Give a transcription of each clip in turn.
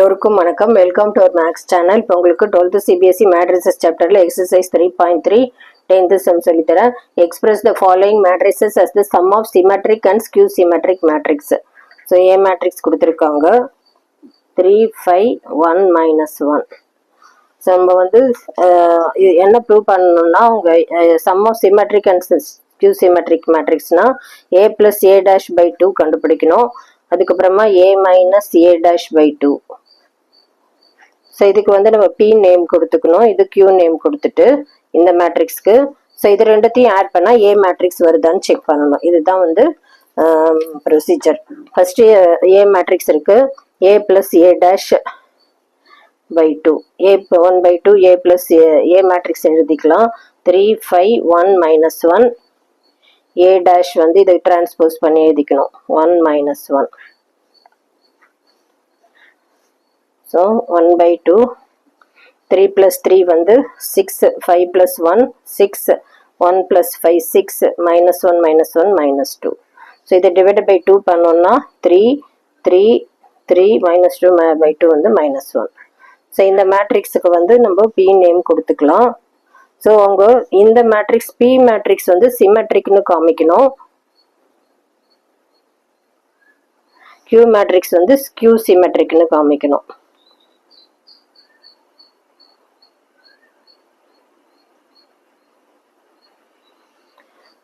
எல்லோருக்கும் வணக்கம். Welcome to our maths channel. இப்போ உங்களுக்கு 12th CBSE மேட்ரிசஸ் சாப்டர்ல எக்ஸசைஸ் 3.3 10th சம் சொல்லித்தரேன். Express the following matrices as the sum of symmetric and skew symmetric matrix. So a matrix கொடுத்துருக்காங்க 3 5 1 -1. So நம்ம வந்து என்ன ப்ரூவ் பண்ணணும்னா அவங்க sum of symmetric and skew symmetric மேட்ரிக்ஸ்னா a + a'/2 கண்டுபிடிக்கணும். அதுக்கப்புறமா a - a'/2. ஸோ இதுக்கு வந்து நம்ம p நேம் கொடுத்துக்கணும், இது q நேம் கொடுத்துட்டு இந்த மேட்ரிக்ஸ்க்கு. ஸோ இது ரெண்டுத்தையும் ஆட் பண்ணால் a மேட்ரிக்ஸ் வருதான்னு செக் பண்ணணும். இதுதான் வந்து ப்ரொசீஜர். ஃபஸ்ட்டு a மேட்ரிக்ஸ் இருக்கு, a + a'/2. a 1/2 a + a matrix எழுதிக்கலாம். 3 5 1 -1 a' வந்து இதை டிரான்ஸ்போஸ் பண்ணி எழுதிக்கணும் 1 -1. ஸோ 1/2 3 + 3 வந்து 6 5 + 1 6 1 + 5 6 -1 -1 -2. ஸோ இதை டிவைட் பை 2 பண்ணோம்னா 3 3 3 -2/2 வந்து -1. ஸோ இந்த மேட்ரிக்ஸுக்கு வந்து நம்ம p நேம் கொடுத்துக்கலாம். ஸோ அவங்க இந்த மேட்ரிக்ஸ் p மேட்ரிக்ஸ் வந்து சிமெட்ரிக்னு காமிக்கணும், q மேட்ரிக்ஸ் வந்து ஸ்கியூ சிமெட்ரிக்னு காமிக்கணும்.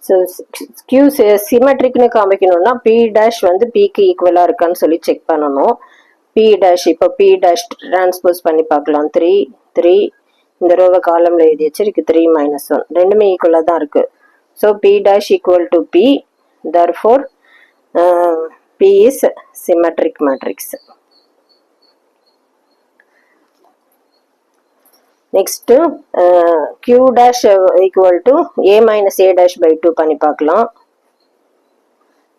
ஸோ ஸ்கியூ சிமெட்ரிக்னு காமிக்கணும்னா p' வந்து pக்கு ஈக்குவலாக இருக்கான்னு சொல்லி செக் பண்ணணும். p' இப்போ p' டிரான்ஸ்போஸ் பண்ணி பார்க்கலாம். 3 3 இந்த ரோவை காலம்ல எழுதி வச்சிருக்கு 3 -1 ரெண்டுமே ஈக்குவலாக தான் இருக்கு. So p' = p, therefore p is symmetric matrix. Next q' = a - a'/2 பண்ணி பார்க்கலாம்.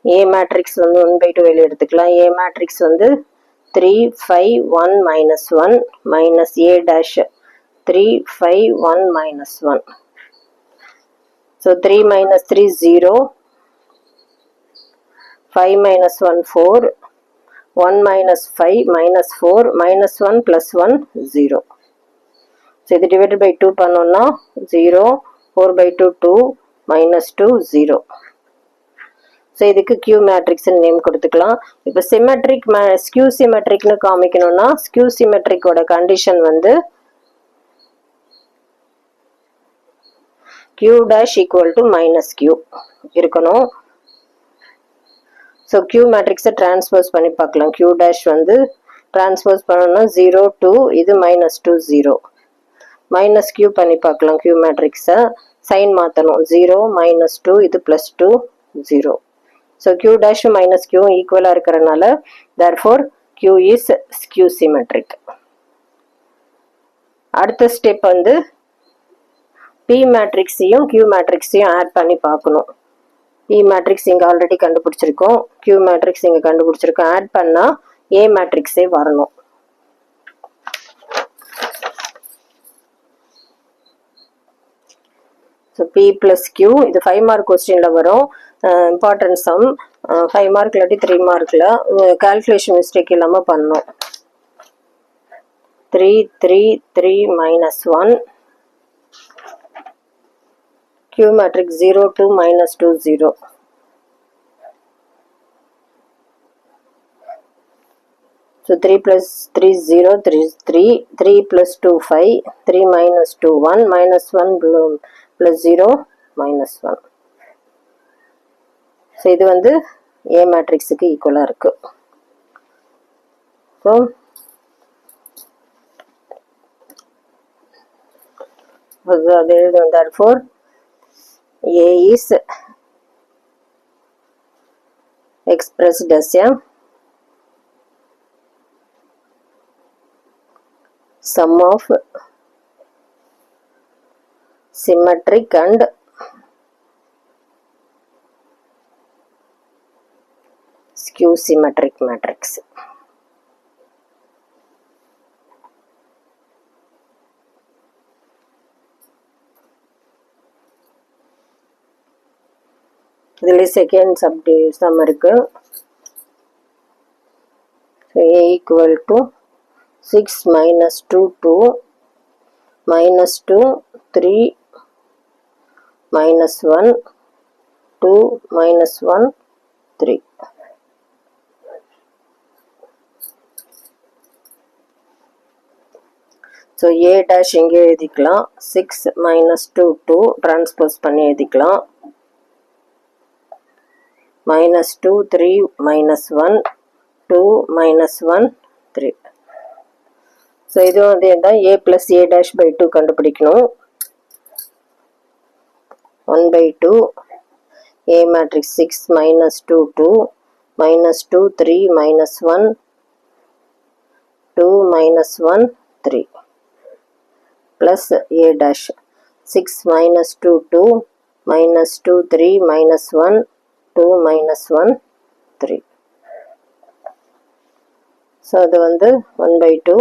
a மேட்ரிக்ஸ் வந்து 1/2 வெளியே எடுத்துக்கலாம். a மேட்ரிக்ஸ் வந்து 3 5 1 -1 -a' 3 5 1 -1. ஸோ 3 - 3 0, 5 -1 4, 1 - 5 -4 -1 + 1 0. ஸோ இது டிவைடட் பை 2 பண்ணோம்னா 0 4/2 2 -2 0. ஸோ இதுக்கு q மேட்ரிக்ஸ்னு நேம் கொடுத்துக்கலாம். இப்போ சிமெட்ரிக் ஸ்கியூ சிமெட்ரிக்னு காமிக்கணும்னா ஸ்கியூ சிமெட்ரிக்கோட கண்டிஷன் வந்து q' = -q இருக்கணும். ஸோ q மேட்ரிக்ஸை டிரான்ஸ்போஸ் பண்ணி பார்க்கலாம். q' வந்து டிரான்ஸ்போஸ் பண்ணணும்னா 0 2 இது -2 0 -q பண்ணி பார்க்கலாம். q மேட்ரிக்ஸை சைன் மாற்றணும், 0 -2 இது +2 0. ஸோ q' -q ஈக்குவலாக இருக்கிறனால therefore q is skew symmetric. அடுத்த ஸ்டெப் வந்து p மேட்ரிக்ஸையும் q மேட்ரிக்ஸையும் ஆட் பண்ணி பார்க்கணும். p மேட்ரிக்ஸ் இங்கே ஆல்ரெடி கண்டுபிடிச்சிருக்கோம், q மேட்ரிக்ஸ் இங்கே கண்டுபிடிச்சிருக்கோம். ஆட் பண்ணால் a மேட்ரிக்ஸே வரணும். ஸோ p + q இது 5 மார்க் கொஸ்டினில் வரும். இம்பார்ட்டன்ட் சம் 5 மார்க் இல்லாட்டி 3 மார்க்கில் கால்குலேஷன் மிஸ்டேக் இல்லாமல் பண்ணணும். 3 3 3 -1 q மேட்ரிக்ஸ் 0 2 -2 0. ஸோ 3 + 3 0 3 3 3 + 2 5 3 -2 1 -1 + 0 -1. ஸோ இது வந்து a மேட்ரிக்ஸுக்கு ஈக்குவலாக இருக்கு. ஸோ அது எழுதும் therefore a is expressed as a sum of symmetric and skew symmetric matrix. இதில் செகண்ட் சம் இருக்கு. So a = 6 minus 2 2 minus 2 3 minus 1 2 minus 1 3. So A dash இங்கே எழுதிக்கலாம் 6 minus 2 2 transpose பண்ணி எழுதிக்கலாம் minus 2 3 minus 1 2 minus 1 3. So இது வந்து என்ன A plus A dash by 2 கண்டுபிடிக்கணும் 1 by 2 A matrix 6 minus 2 2 minus 2 3 minus 1 2 minus 1 3 plus A dash 6 minus 2 2 minus 2 3 minus 1 2 minus 1 3. So அது வந்து 1 by 2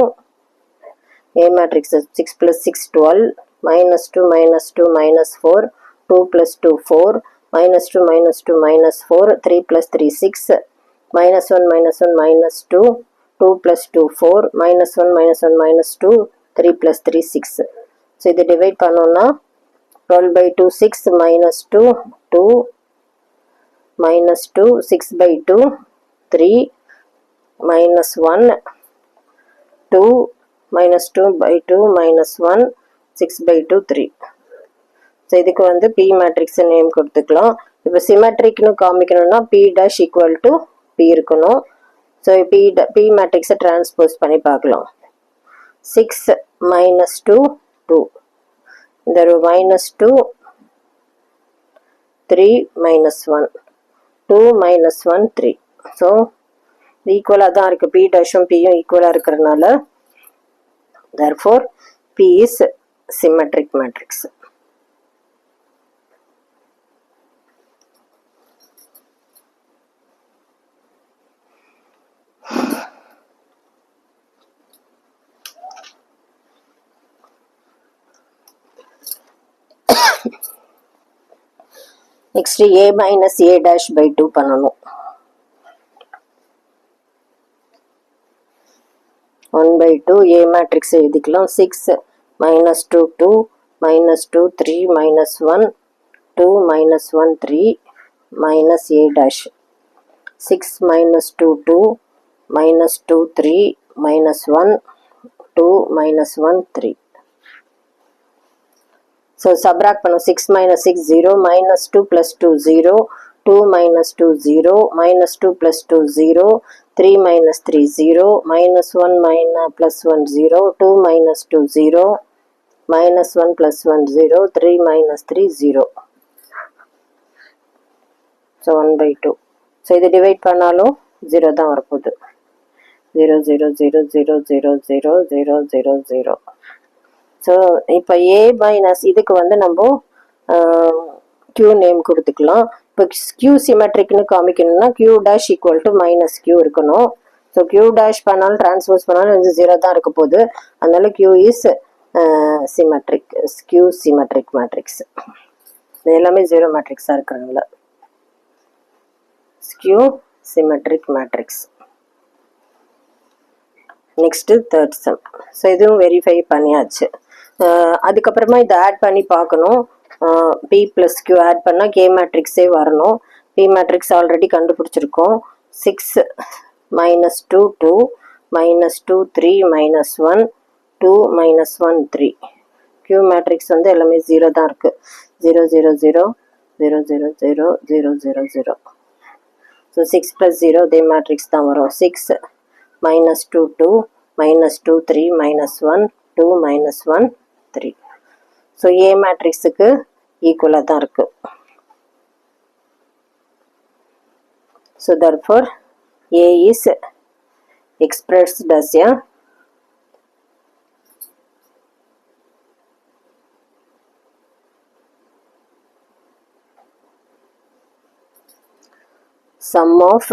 A matrix 6 plus 6 12 minus 2 minus 2 minus 4 2 plus 2 4 minus 2 minus 2 minus 4 3 plus 3 6 minus 1 minus 1 minus 2 2 plus 2 4 minus 1 minus 1 minus 2 3 plus 3 6. So இது divide பண்ணோம்னா 12 by 2 6 minus 2 2 minus 2 6 by 2 3 minus 1 2 minus 2 by 2 minus 1 6 by 2 3. So இதுக்கு வந்து P matrix name கொடுத்துக்கலாம். இப்போ சிமெட்ரிக்னு காமிக்கணும்னா P dash equal to P இருக்கணும். So P matrix transpose பண்ணி பார்க்கலாம் 6 minus 2 2 இந்த minus 2 3 minus 1 2 minus 1 3. ஸோ ஈக்குவலாக தான் இருக்குது P டேஷும் Pயும் ஈக்குவலாக இருக்கிறதுனால therefore P is symmetric matrix. Next A minus A dash by 2 பண்ணணும் 1 by 2 A matrix எழுதிக்கலாம் 6 minus 2 2 minus 2 3 minus 1 2 minus 1 3 minus A dash 6 minus 2 2 minus 2 3 minus 1 2 minus 1 3. So subtract பண்ணும் 6 minus 6 0 minus 2 plus 2 0 2 minus 2 0 minus 2 plus 2 0 3 minus 3 0 minus 1 minus plus 1 0 2 minus 2 0 minus 1 plus 1 0 3 minus 3 0. So 1 by 2. So இது divide பண்ணாலும் 0 தான் வரப்போகுது 0 0 0 0 0 0 0 0 0. So இப்போ A minus இதுக்கு வந்து நம்ம Q name கொடுத்துக்கலாம். இப்போ Q சிமெட்ரிக்னு காமிக்கணும்னா Q dash equal to minus Q இருக்கணும். ஸோ Q டேஷ் பண்ணாலும் டிரான்ஸ்போஸ் பண்ணாலும் இது 0 தான் இருக்க போகுது. அதனால Q is symmetric Q symmetric matrix. இது எல்லாமே 0 மேட்ரிக்ஸாக இருக்கிறதுனால Q symmetric matrix. Next third sum. So இதுவும் வெரிஃபை பண்ணியாச்சு. அதுக்கப்புறமா இதை ஆட் பண்ணி பார்க்கணும். P ப்ளஸ் Q ஆட் பண்ணால் K மேட்ரிக்ஸே வரணும். P மேட்ரிக்ஸ் ஆல்ரெடி கண்டுபிடிச்சிருக்கோம் 6 minus 2 2 minus 2 3 minus 1 2 minus 1 3. Q matrix வந்து எல்லாமே 0 தான் இருக்குது 0 0 0 0 0 0 0 0 0. ஸோ 6 ப்ளஸ் 0 இதே மேட்ரிக்ஸ் தான் வரும் 6 minus 2 2 minus 2 3 minus 1 2 minus 1 3. So A மேட்ரிக்ஸுக்கு ஈக்குவலாக தான் இருக்கு. So therefore A is expressed as a sum of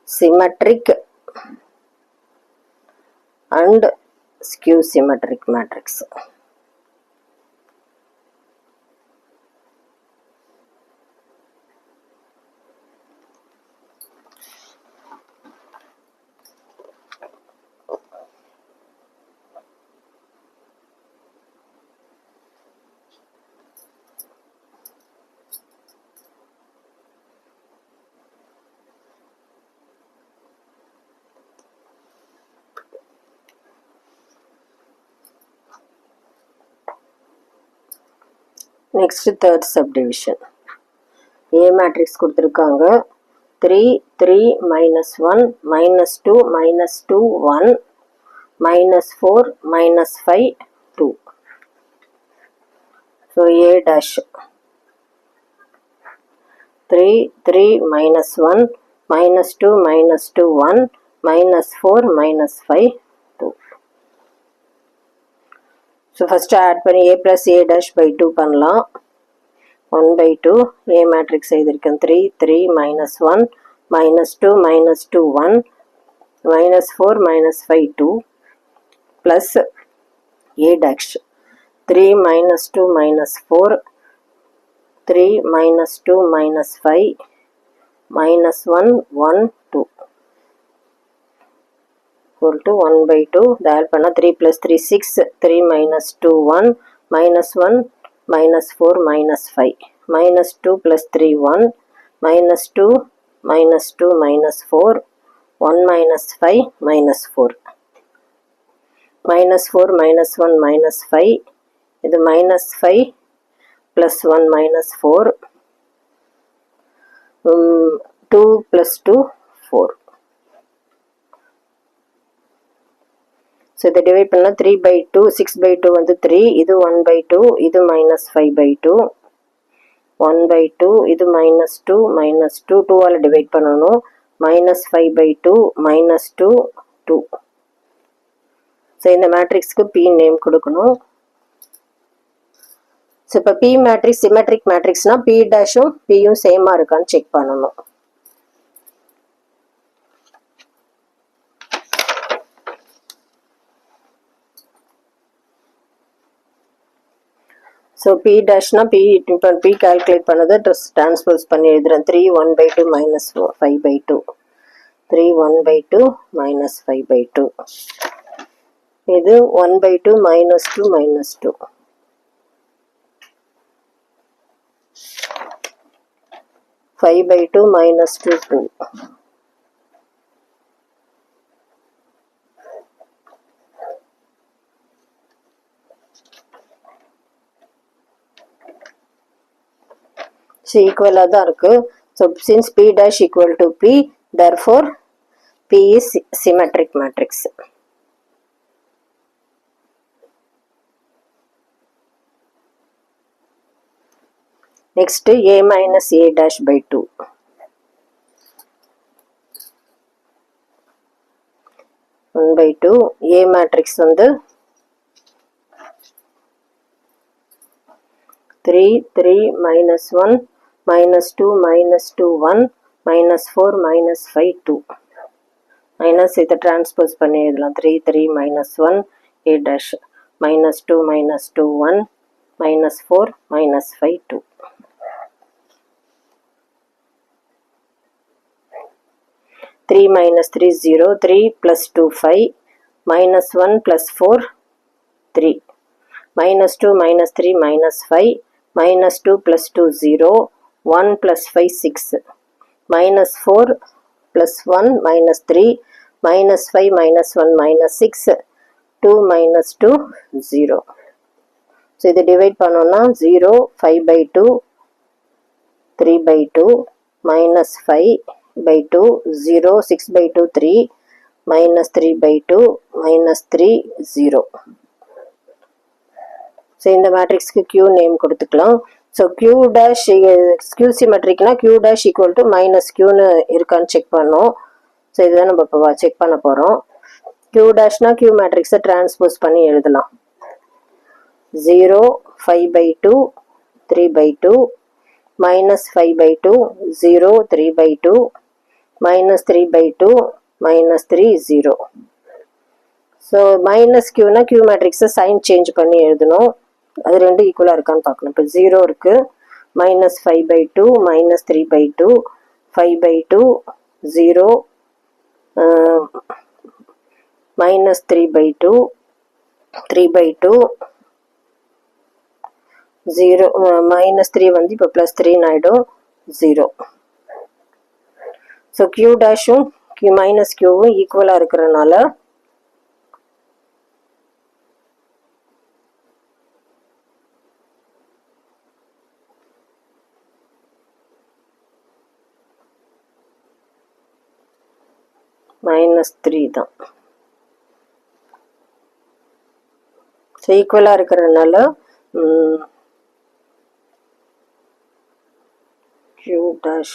symmetric and skew symmetric matrix. Next third subdivision. A matrix கொடுத்திருக்காங்க 3 3 minus 1 minus 2 minus 2 1 minus 4 minus 5 2. So A dash 3 3 minus 1 minus 2 minus 2 1 minus 4 minus 5 2. So first add பண்ணி A plus A dash by 2 பண்ணலாம் 1 by 2 A matrix எழுதிருக்கேன் 3 3 minus 1 minus 2 minus 2 1 minus 4 minus 5 2 plus A dash 3 minus 2 minus 4 3 minus 2 minus 5 minus 1 1 2 equal to 1 by 2. That panna 3 plus 3 6 3 minus 2 1 minus 1 minus 4 minus 5 minus 2 plus 3 1 minus 2 minus 2 minus 4 1 minus 5 minus 4 minus 4 minus 1 minus 5 இது minus 5 plus 1 minus 4 2 plus 2 4. So இதை divide பண்ணால் 3 by 2 6 by 2 வந்து 3 இது 1 by 2 இது minus 5 by 2 1 by 2 இது minus 2 minus 2 2 all divide பண்ணணும் minus 5 by 2 minus 2 2. So இந்த மேட்ரிக்ஸ்க்கு P name கொடுக்கணும். ஸோ இப்போ P மேட்ரிக்ஸ் சிமெட்ரிக் மேட்ரிக்ஸ்னால் P டேஷும் Pயும் சேமாக இருக்கான்னு செக் பண்ணணும். So P dash na P calculate பண்ணது transpose பண்ணி எழுதுறேன் 3 1 by 2 minus 5 by 2 3 1 by 2 minus 5 by 2 இது 1 by 2 minus 2 minus 2 5 by 2 minus 2 2 So equal தான் இருக்கு. So since P dash equal to P, therefore P is symmetric matrix. Next A minus A dash by 2. One by 2 A matrix வந்து 3 3 minus 1 minus 2 minus 2 1 minus 4 minus 5 2 minus இதை transpose பண்ணி எழுதலாம் 3 3 minus 1 A dash minus 2 minus 2 1 minus 4 minus 5 2 3 minus 3 0 3 plus 2 5 minus 1 plus 4 3 minus 2 minus 3 minus 5 minus 2 plus 2 0 1 plus 5 6 minus 4 plus 1 minus 3 minus 5 minus 1 minus 6 2 minus 2 0. So இதை divide பண்ணோம்னா 0 5 by 2 3 by 2 minus 5 by 2 0 6 by 2 3 minus 3 by 2 minus 3 0. So இந்த மேட்ரிக்ஸ்க்கு Q name கொடுத்துக்கலாம். So Q dash Q சிமெட்ரிக்னா Q dash equal to minus Qன்னு இருக்கான்னு check பண்ணோம். So இதுதான் நம்ம இப்போ check பண்ண போகிறோம். Q dashனா Q மேட்ரிக்ஸை டிரான்ஸ்போஸ் பண்ணி எழுதலாம் 0 5 by 2 3 by 2 minus 5 by 2 0 3 by 2 minus 3 by 2 minus 3 0. So minus Qனா Q மேட்ரிக்ஸை சைன் சேஞ்ச் பண்ணி எழுதணும். அது ரெண்டு ஈக்குவலாக இருக்கான்னு பார்க்கணும். இப்போ 0 இருக்குது minus 5 by 2 minus 3 by 2 5 by 2 0 minus 3 by 2 3 by 2 0 minus 3 வந்து இப்போ plus 3 ஆகிடும் 0. ஸோ Q டேஷும் Q minus Qவும் ஈக்குவலாக இருக்கிறனால -3 தான். ஸோ ஈக்குவலாக இருக்கிறதுனால Q dash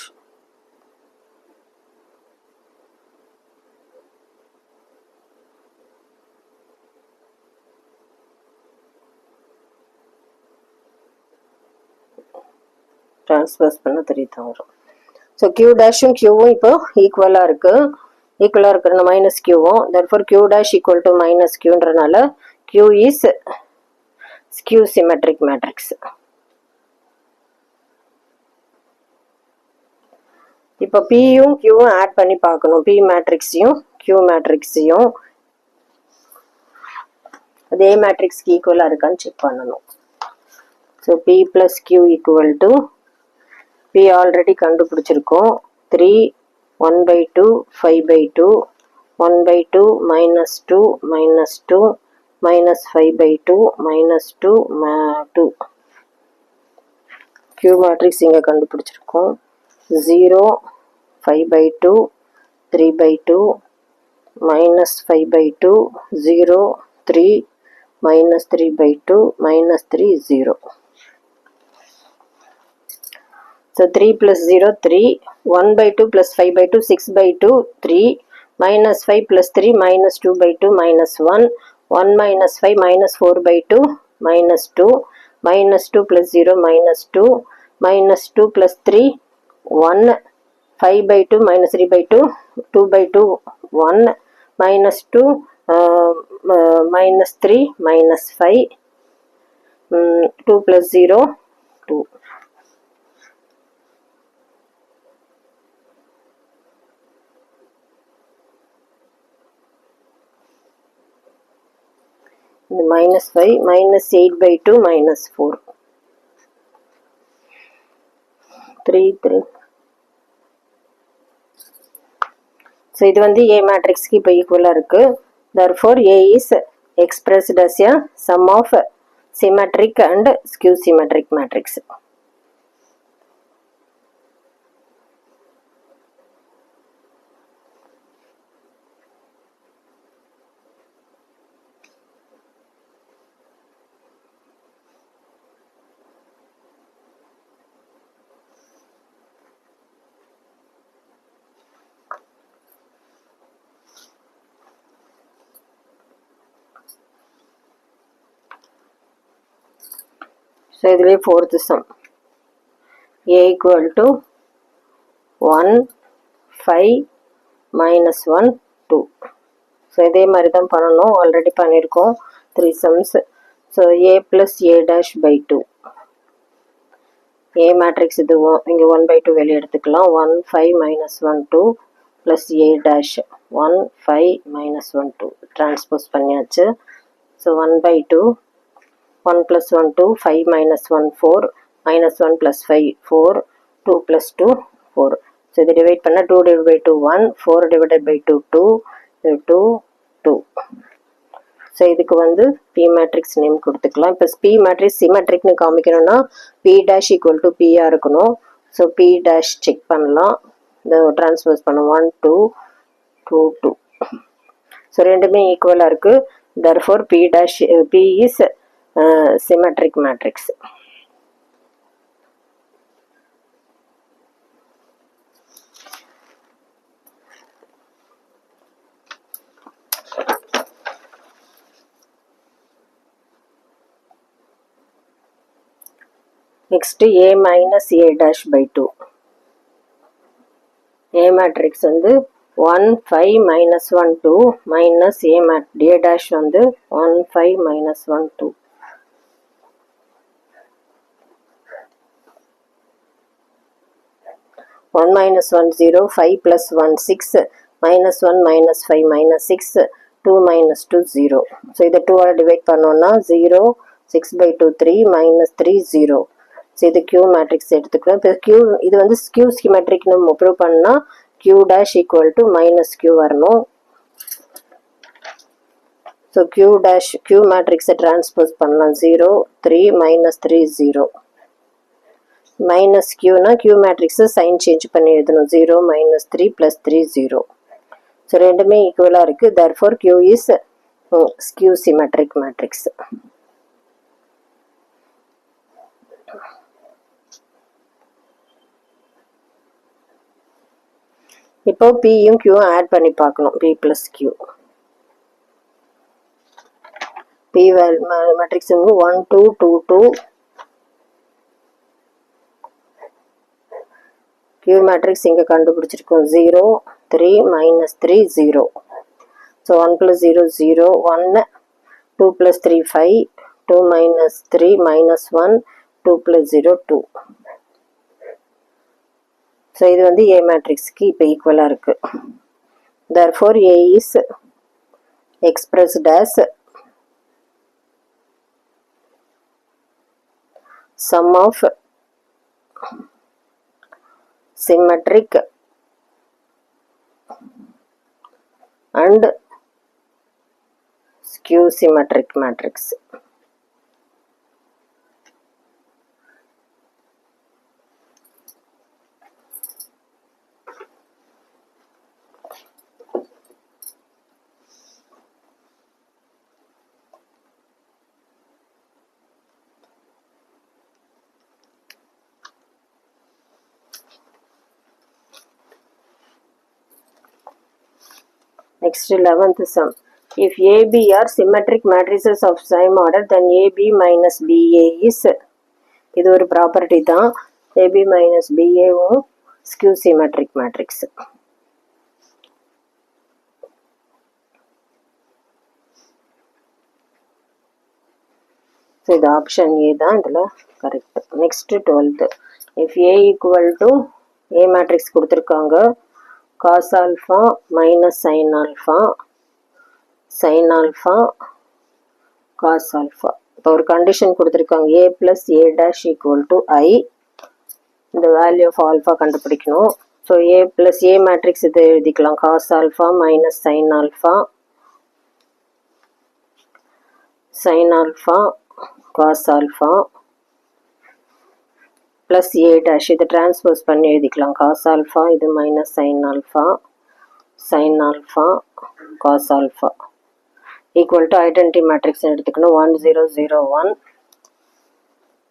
ட்ரான்ஸ்போஸ் பண்ண 3 தான் வரும். ஸோ Q டேஷும் Qவும் இப்போ ஈக்குவலாக இருக்குது. ஈக்குவலாக இருக்கிற மைனஸ் Qவும், therefore Q dash equal to minus Qன்றனால Q is skew symmetric matrix. இப்போ Pயும் Qவும் ஆட் பண்ணி பார்க்கணும். P மேட்ரிக்ஸையும் Q மேட்ரிக்ஸையும் அது A மேட்ரிக்ஸ்க்கு ஈக்குவலாக இருக்கான்னு செக் பண்ணணும். So P + Q = P already கண்டுபிடிச்சிருக்கோம். 3 1/2 5/2 1/2 -2 -2 -5/2 -2 2. Q மேட்ரிக்ஸ் இங்கே கண்டுபிடிச்சிருக்கோம். 0 5/2 3/2 -5/2 0 3 -3/2 -3 0. So 3 plus 0 3 1/2 plus 5/2 6/2 3 minus 5 plus 3 minus 2/2 minus 1 1 minus 5 minus 4/2 minus 2 minus 2 plus 0 minus 2 minus 2 plus 3 1 5/2 minus 3/2 2/2 1 minus 2 minus 3 minus 5 2 plus 0 2. minus 5 minus 8/2 minus 4 3 3. So இது வந்து A மேட்ரிக்ஸ்க்கு இப்போ ஈக்குவலாக இருக்குது. therefore A is expressed as a sum of symmetric and skew symmetric matrix. So இதுவே fourth sum. A equal to 1 5 minus 1 2. So இதே மாதிரி தான் பண்ணணும். ஆல்ரெடி பண்ணியிருக்கோம் 3 sums. So A plus A dash by 2. A matrix இதுவும் இங்கே 1/2 வெளியே எடுத்துக்கலாம். 1 5 minus 1 2 plus A dash 1 5 minus 1 2 transpose பண்ணியாச்சு. So 1/2 1 plus 1 2 5 minus 1 4 minus 1 plus 5 4 2 plus 2 4. So இதை டிவைட் பண்ண 2 divided by 2 1 4 divided by 2 2 2 2. So இதுக்கு வந்து P மேட்ரிக்ஸ் நேம் கொடுத்துக்கலாம். இப்போ P மேட்ரிக்ஸ் சிமெட்ரிக்னு காமிக்கணும்னா P dash equal to P இருக்கணும். ஸோ P dash செக் பண்ணலாம். இந்த ட்ரான்ஸ்போஸ் பண்ண 1 2 2 2. ஸோ ரெண்டுமே ஈக்குவலாக இருக்குது. therefore P dash P is symmetric matrix. Next A minus A dash by 2. A matrix வந்து 1 5 minus 1 2 minus A dash வந்து 1 5 minus 1 2. One minus 1 0 5 plus 1 6 minus 1 minus 5 minus 6 2 minus 2 0. So இதை 2 all divide பண்ணோன்னா 0 6/2 3 minus 3 0. So இது Q matrix எடுத்துக்கலாம். இப்போ Q இது வந்து skew ஸ்கிமெட்ரிக்னு prove பண்ணால் Q dash equal to minus Q வரணும். ஸோ Q dash Q மேட்ரிக்ஸை டிரான்ஸ்போஸ் பண்ணலாம் 0 3 minus 3 0. மைனஸ் Qனா Q மேட்ரிக்ஸை சைன் சேஞ்ச் பண்ணி எழுதணும் 0 minus 3 plus 3 0. ஸோ ரெண்டுமே ஈக்குவலாக இருக்குது. Therefore Q is skew symmetric matrix. இப்போ பியும் கியூவும் ஆட் பண்ணி பார்க்கணும். P plus Q. P matrix 1 2 2 2. Q matrix இங்கே கண்டுபிடிச்சிருக்கோம் 0 3 -3 0. ஸோ 1 + 0 0 1 2 + 3 5 2 - 3 -1 2 + 0 2. ஸோ இது வந்து ஏ மேட்ரிக்ஸ்க்கு இப்போ ஈக்குவலாக இருக்குது. Therefore A is expressed as sum of symmetric and skew symmetric matrix. Next 11th sum. If AB are symmetric matrices of same order, then AB minus BA is, இது ஒரு property தான். AB minus BAவும் skew symmetric matrix. So இது option A தான் இதில் correct. Next 12th. If A equal to A matrix கொடுத்துருக்காங்க. cos alpha minus sin alpha sin alpha cos alpha. இப்போ ஒரு condition கொடுத்துருக்காங்க. a plus a dash equal to I. இந்த value of alpha கண்டுபிடிக்கணும். So a plus a matrix இது எழுதிக்கலாம். cos alpha minus sin alpha sin alpha cos alpha plus a dash இது transpose பண்ணி எழுதிக்கலாம். cos alpha இது minus sin alpha cos alpha equal to identity matrix எடுத்துக்கணும். 1 0 0 1.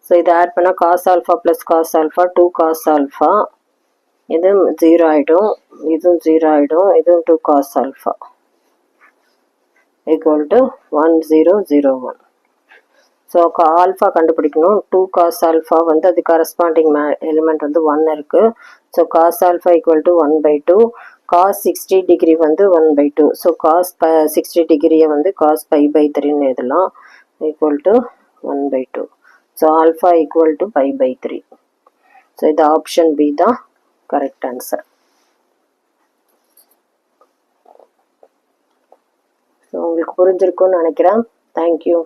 So இதை add பண்ணால் cos alpha plus cos alpha 2 cos alpha. இது 0 ஆகிடும், இதுவும் 0 ஆகிடும், இதுவும் 2 cos alpha equal to 1 0 0 1. So alpha கண்டுபிடிக்கணும். 2 cos alpha வந்து அது கரஸ்பாண்டிங் எலிமெண்ட் வந்து 1 இருக்குது. So cos alpha equal to 1/2. cos 60 degree வந்து 1/2. ஸோ cos 60 டிகிரியை வந்து cos π/3ன்னு எழுதலாம். equal to 1/2. So alpha equal to π/3. So இது ஆப்ஷன் பி தான் கரெக்ட் ஆன்சர். ஸோ உங்களுக்கு புரிஞ்சிருக்கும்னு நினைக்கிறேன். தேங்க்யூ.